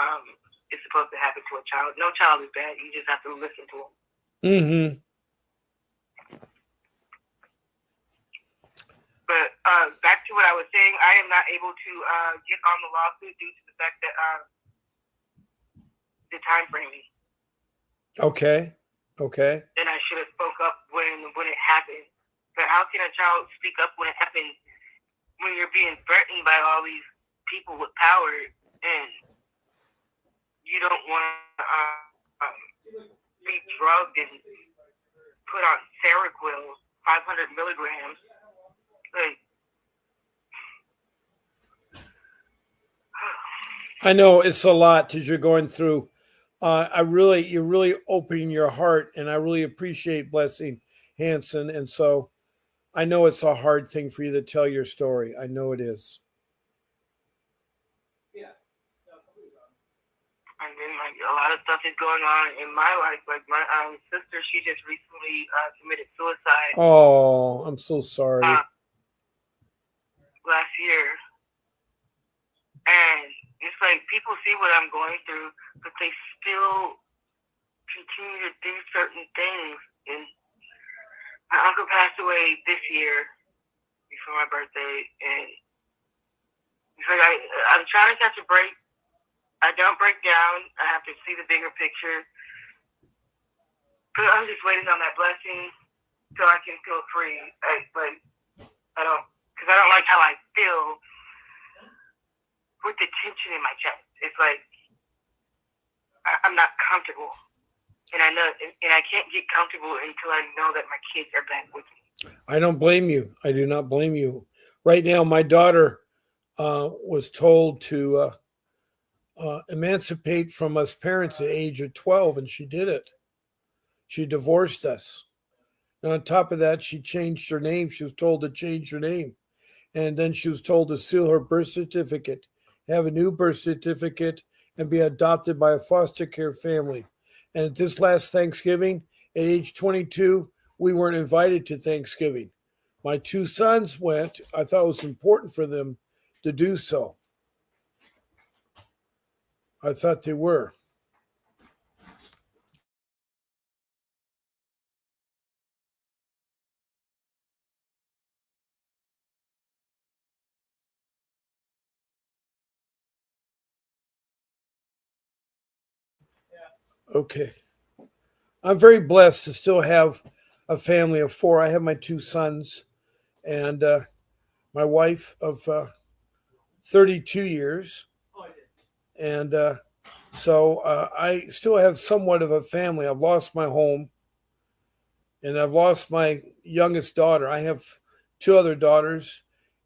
is supposed to happen to a child. No child is bad. You just have to listen to them. Mm-hmm. But back to what I was saying, I am not able to get on the lawsuit due to the fact that the time framing. Okay. And I should have spoke up when it happened. But how can a child speak up when it happens when you're being threatened by all these people with power and you don't want to be drugged and put on Seroquel, 500 milligrams? Like, I know it's a lot as you're going through. You're really opening your heart, and I really appreciate Blessing Hanson. And so I know it's a hard thing for you to tell your story. I know it is. and then like a lot of stuff is going on in my life. Like my sister, she just recently committed suicide. Oh, I'm so sorry. Last year, and it's like people see what I'm going through, but they still continue to do certain things. And my uncle passed away this year before my birthday, and it's like I'm trying to catch a break. I don't break down. I have to see the bigger picture. But I'm just waiting on that blessing so I can feel free. I don't like how I feel with the tension in my chest. It's like I'm not comfortable, and I know, and I can't get comfortable until I know that my kids are back with me. I don't blame you. I do not blame you. Right now, my daughter was told to emancipate from us parents at the age of 12, and she did it. She divorced us. And on top of that, she changed her name. She was told to change her name. And then she was told to seal her birth certificate, have a new birth certificate, and be adopted by a foster care family. And at this last Thanksgiving, at age 22, we weren't invited to Thanksgiving. My two sons went. I thought it was important for them to do so. I thought they were. Okay. I'm very blessed to still have a family of four. I have my two sons and my wife of 32 years. And so I still have somewhat of a family. I've lost my home and I've lost my youngest daughter. I have two other daughters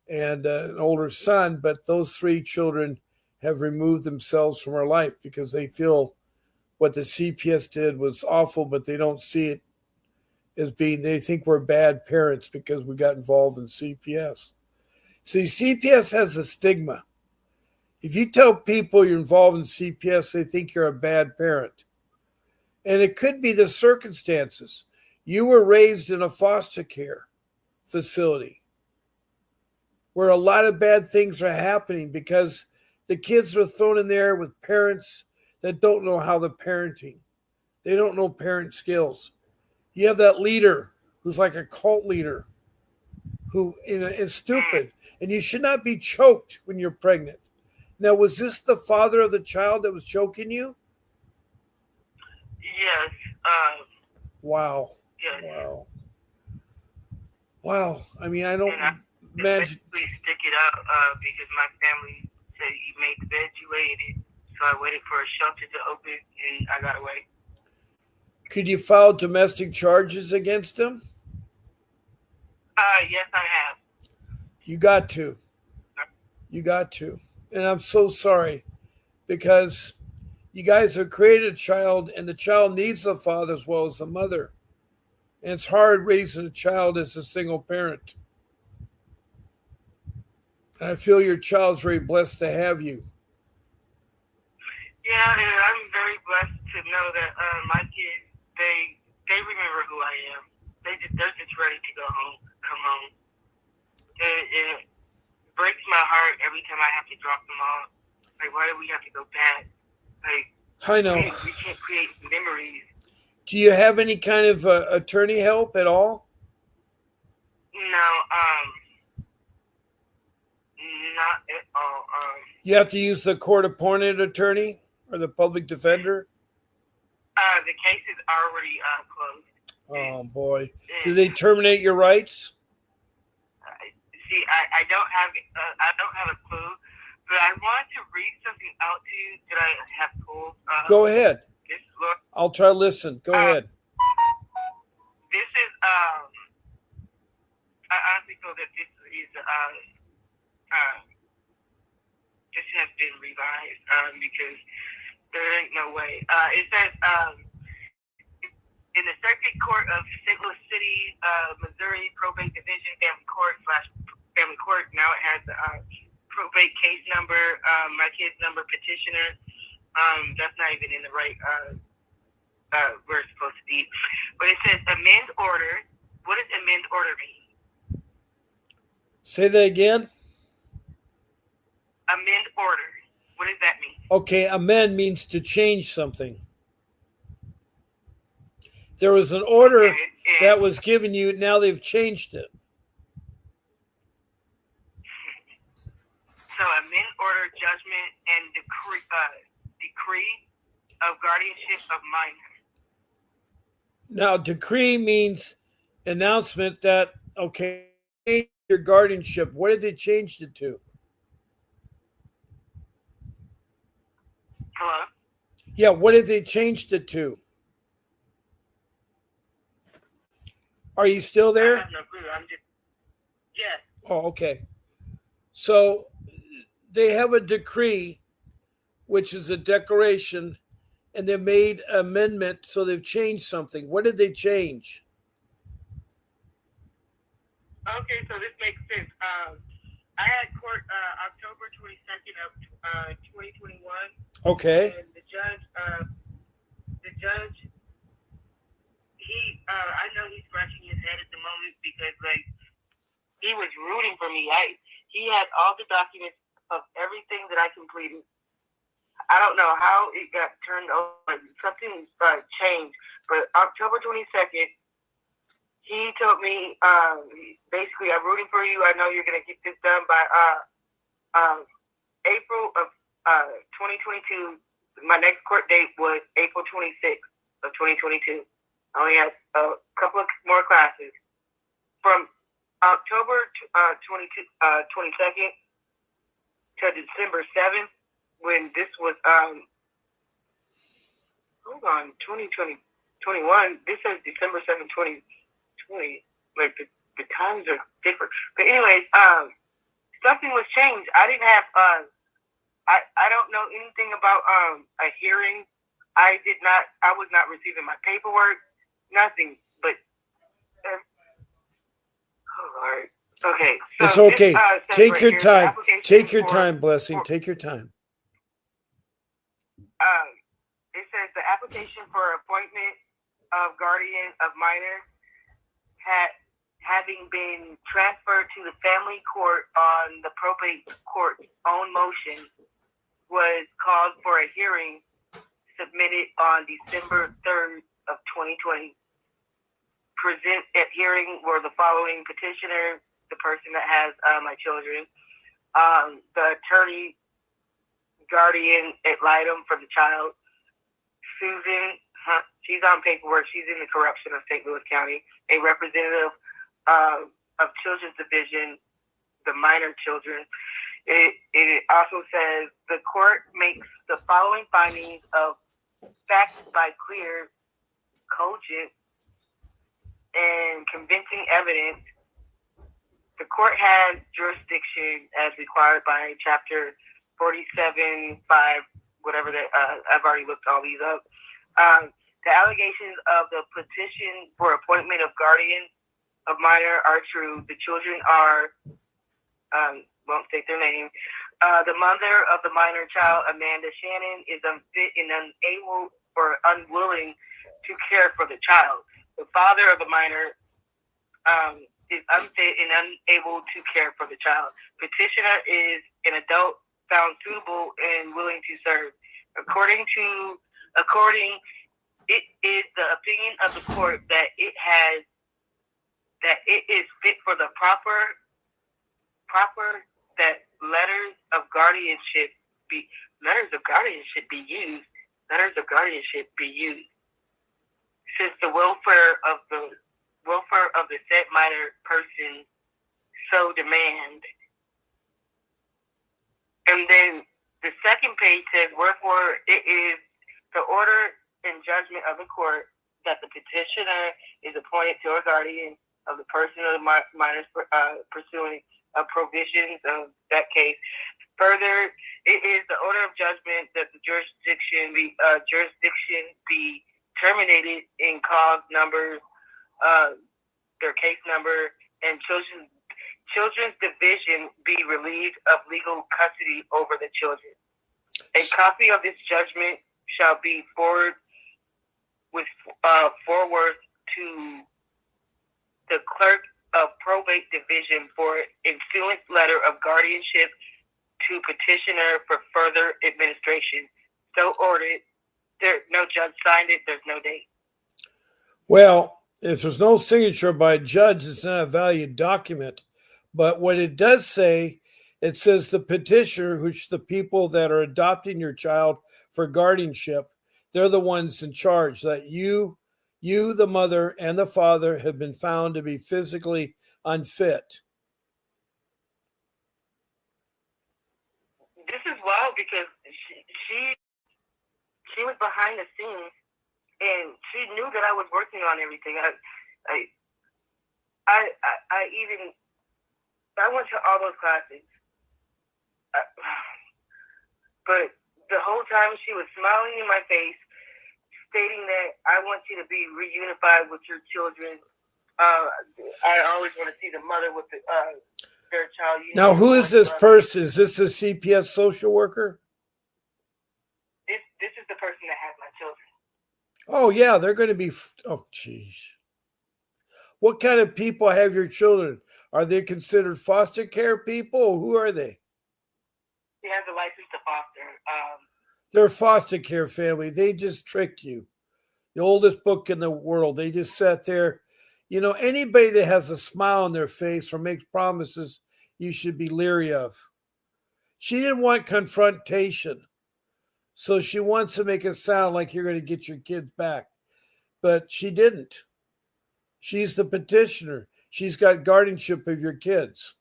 and an older son, but those three children have removed themselves from our life because they feel what the CPS did was awful, but they don't see it as being, they think we're bad parents because we got involved in CPS. See, CPS has a stigma. If you tell people you're involved in CPS, they think you're a bad parent. And it could be the circumstances. You were raised in a foster care facility where a lot of bad things are happening because the kids are thrown in there with parents that don't know how to parenting. They don't know parent skills. You have that leader who's like a cult leader who is stupid. And you should not be choked when you're pregnant. Now, was this the father of the child that was choking you? Yes. Wow. Yes. Wow. I mean, I don't imagine. Stick it out because my family said you made the bed, you laid it. So I waited for a shelter to open and I got away. Could you file domestic charges against him? Yes, I have. You got to. You got to. And I'm so sorry because You guys have created a child, and the child needs the father as well as the mother. And it's hard raising a child as a single parent. And I feel your child's very blessed to have you. Yeah, and I'm very blessed to know that my kids, they remember who I am. They're just ready to go home, come home. It breaks my heart every time I have to drop them off. Like, why do we have to go back? Like, I know. we can't create memories. Do you have any kind of attorney help at all? No, not at all. You have to use the court-appointed attorney or the public defender? The case is already closed. Oh boy! Do they terminate your rights? See, I don't have a clue, but I want to read something out to you that I have pulled. Go ahead. This look. I'll try to listen. Go ahead. This is I honestly feel that this is this has been revised because there ain't no way. It says in the Circuit Court of St. Louis City, Missouri Probate Division Family Court. Now it has the probate case number, my kid's number, petitioner. That's not even in the right where it's supposed to be. But it says amend order. What does amend order mean? Say that again. Amend order. What does that mean? Okay, amend means to change something. There was an order that was given you. Now they've changed it. So amend order, judgment, and decree of guardianship of minor. Now, decree means announcement that, okay, your guardianship. What have they changed it to? Hello? Yeah, what have they changed it to? Are you still there? I have no clue. I'm just, yes. Oh, okay. So they have a decree, which is a declaration, and they made an amendment, so they've changed something. What did they change? Okay, so this makes sense. I had court October 22nd of 2021. Okay. And the judge, I know he's scratching his head at the moment because, like, he was rooting for me. He had all the documents of everything that I completed. I don't know how it got turned over. Something changed. But October 22nd, he told me, basically, I'm rooting for you. I know you're going to get this done by April of 2022. My next court date was April 26th of 2022. I only had a couple of more classes. From October 22nd to December 7th, when this was, 2020, 21, this says December 7th, 2020. Like, the times are different. But anyways, something was changed. I didn't have, I don't know anything about a hearing. I was not receiving my paperwork, nothing. But, oh, Lord. Okay. So it's okay. Take your time. Take your time, Blessing. Take your time. It says the application for appointment of guardian of minor having been transferred to the family court on the probate court's own motion was called for a hearing submitted on December 3rd of 2020. Present at hearing were the following: petitioner, the person that has my children, the attorney, guardian ad litem for the child, Susan, she's on paperwork, she's in the corruption of St. Louis County, a representative of Children's Division, the minor children. It also says the court makes the following findings of facts by clear, cogent, and convincing evidence. The court has jurisdiction as required by Chapter 47.5, whatever that. I've already looked all these up. The allegations of the petition for appointment of guardian of minor are true. The children are, won't state their name. The mother of the minor child, Amanda Shannon, is unfit and unable or unwilling to care for the child. The father of the minor is unfit and unable to care for the child. Petitioner is an adult found suitable and willing to serve. It is the opinion of the court that it is fit for the proper that letters of guardianship be used since the welfare of the said minor person so demand. And then the second page says, wherefore it is the order and judgment of the court that the petitioner is appointed to a guardian of the person of the minors pursuing provisions of that case. Further, it is the order of judgment that the jurisdiction be terminated in cause numbers, their case number, and children's division be relieved of legal custody over the children. A copy of this judgment shall be forwarded to the clerk of probate division for issuance letter of guardianship to petitioner for further administration. So ordered. There, no judge signed it. There's no date. Well, if there's no signature by a judge, it's not a valid document. But what it does say, it says the petitioner, which the people that are adopting your child for guardianship, they're the ones in charge. That you, the mother, and the father have been found to be physically unfit. This is wild because she was behind the scenes and she knew that I was working on everything. I went to all those classes, but the whole time she was smiling in my face, stating that I want you to be reunified with your children. I always want to see the mother with their child. Now, who is this person? Is this a CPS social worker? This is the person that has my children. Oh, yeah, they're going to be. Oh, geez. What kind of people have your children? Are they considered foster care people? Who are they? He has a license to foster. They're a foster care family. They just tricked you. The oldest book in the world. They just sat there. You know, anybody that has a smile on their face or makes promises, you should be leery of. She didn't want confrontation. So she wants to make it sound like you're going to get your kids back. But she didn't. She's the petitioner. She's got guardianship of your kids.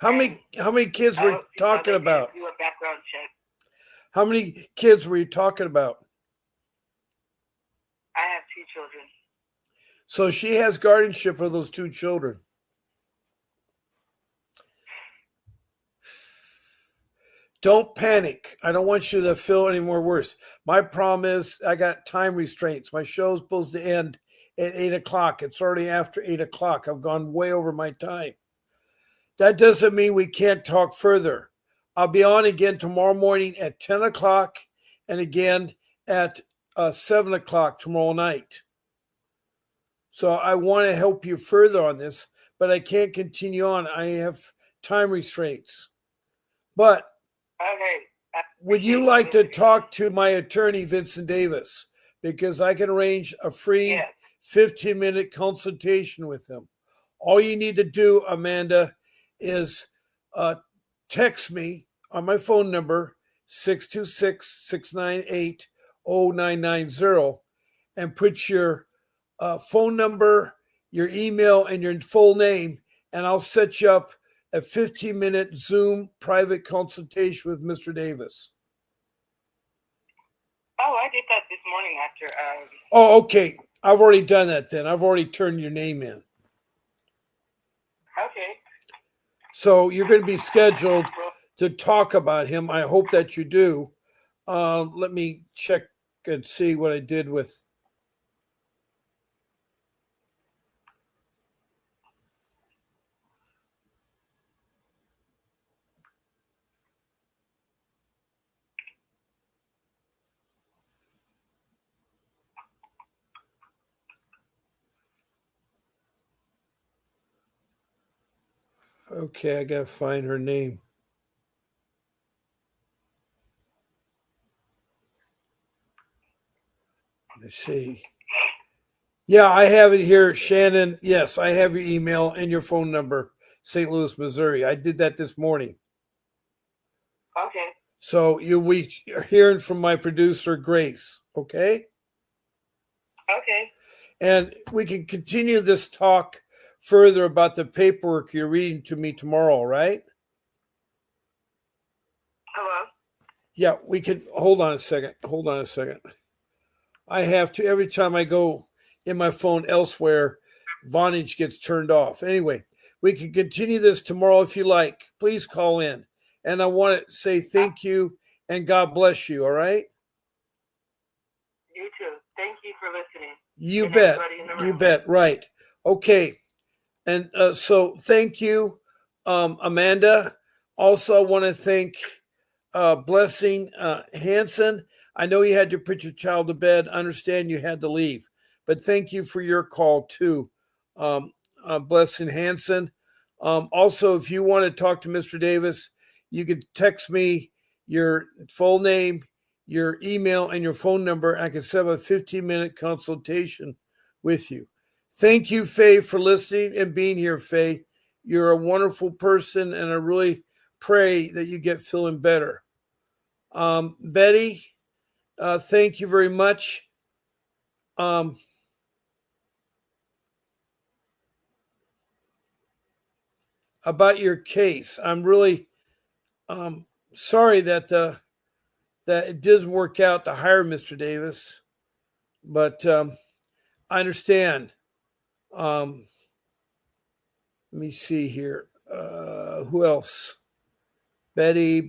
How many kids were you talking about? Do a background check. How many kids were you talking about? I have 2 children. So she has guardianship of those 2 children. Don't panic. I don't want you to feel any more worse. My problem is I got time restraints. My show's supposed to end at 8 o'clock. It's already after 8 o'clock. I've gone way over my time. That doesn't mean we can't talk further. I'll be on again tomorrow morning at 10 o'clock and again at 7 o'clock tomorrow night. So I want to help you further on this, but I can't continue on. I have time restraints. But okay. Would you like to talk to my attorney, Vincent Davis? Because I can arrange a free 15-minute consultation with him. All you need to do, Amanda, is text me on my phone number, 626-698-0990, and put your phone number, your email, and your full name, and I'll set you up a 15-minute Zoom private consultation with Mr. Davis. Oh, I did that this morning after. Oh, okay. I've already done that then. I've already turned your name in. Okay. So you're going to be scheduled to talk about him. I hope that you do. Let me check and see what I did with. Okay, I got to find her name. Let's see. Yeah, I have it here, Shannon. Yes, I have your email and your phone number, St. Louis, Missouri. I did that this morning. Okay. So you'll be hearing from my producer, Grace. Okay? Okay. And we can continue this talk further about the paperwork you're reading to me tomorrow, right? Hello. Yeah, we can. Hold on a second. Hold on a second. I have to, every time I go in my phone elsewhere, Vonage gets turned off. Anyway, we can continue this tomorrow if you like. Please call in. And I want to say thank you and God bless you, all right? You too. Thank you for listening. You And bet. everybody in the You room. bet. Right. Okay. And so thank you, Amanda. Also, I want to thank Blessing Hanson. I know you had to put your child to bed. I understand you had to leave, but thank you for your call too, Blessing Hanson. Also, if you want to talk to Mr. Davis, you can text me your full name, your email, and your phone number. I can set up a 15-minute consultation with you. Thank you, Faye, for listening and being here, Faye. You're a wonderful person, and I really pray that you get feeling better. Betty, thank you very much. About your case, I'm really sorry that that it doesn't work out to hire Mr. Davis, but I understand. Let me see here. Who else? Betty,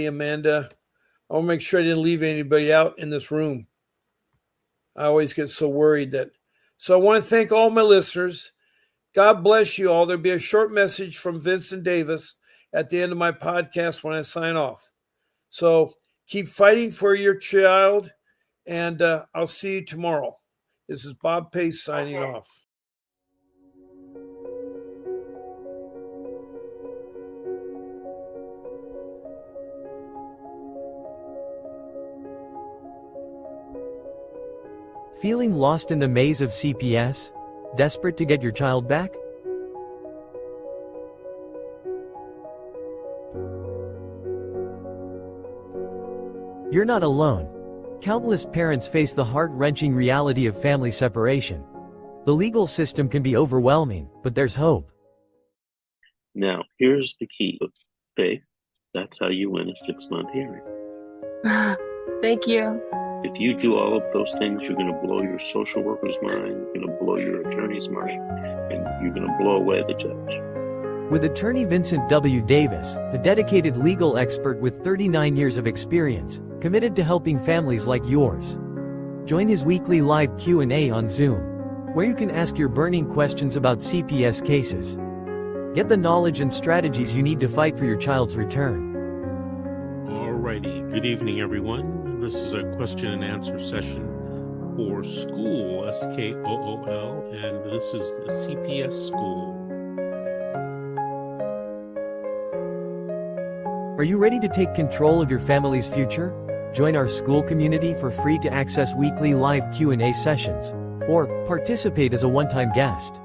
Amanda. I'll make sure I didn't leave anybody out in this room. I always get so worried that. So I want to thank all my listeners. God bless you all. There'll be a short message from Vincent Davis at the end of my podcast when I sign off. So keep fighting for your child, and I'll see you tomorrow. This is Bob Pace signing off. Feeling lost in the maze of CPS? Desperate to get your child back? You're not alone. Countless parents face the heart-wrenching reality of family separation. The legal system can be overwhelming, but there's hope. Now, here's the key. Faye, that's how you win a 6-month hearing. Thank you. If you do all of those things, you're going to blow your social worker's mind, you're going to blow your attorney's mind, and you're going to blow away the judge. With attorney Vincent W. Davis, a dedicated legal expert with 39 years of experience, committed to helping families like yours. Join his weekly live Q&A on Zoom, where you can ask your burning questions about CPS cases. Get the knowledge and strategies you need to fight for your child's return. Alrighty, good evening everyone. This is a question and answer session for school, SKOOL, and this is the CPS school. Are you ready to take control of your family's future? Join our school community for free to access weekly live Q&A sessions, or participate as a one-time guest.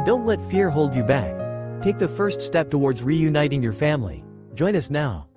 Don't let fear hold you back. Take the first step towards reuniting your family. Join us now.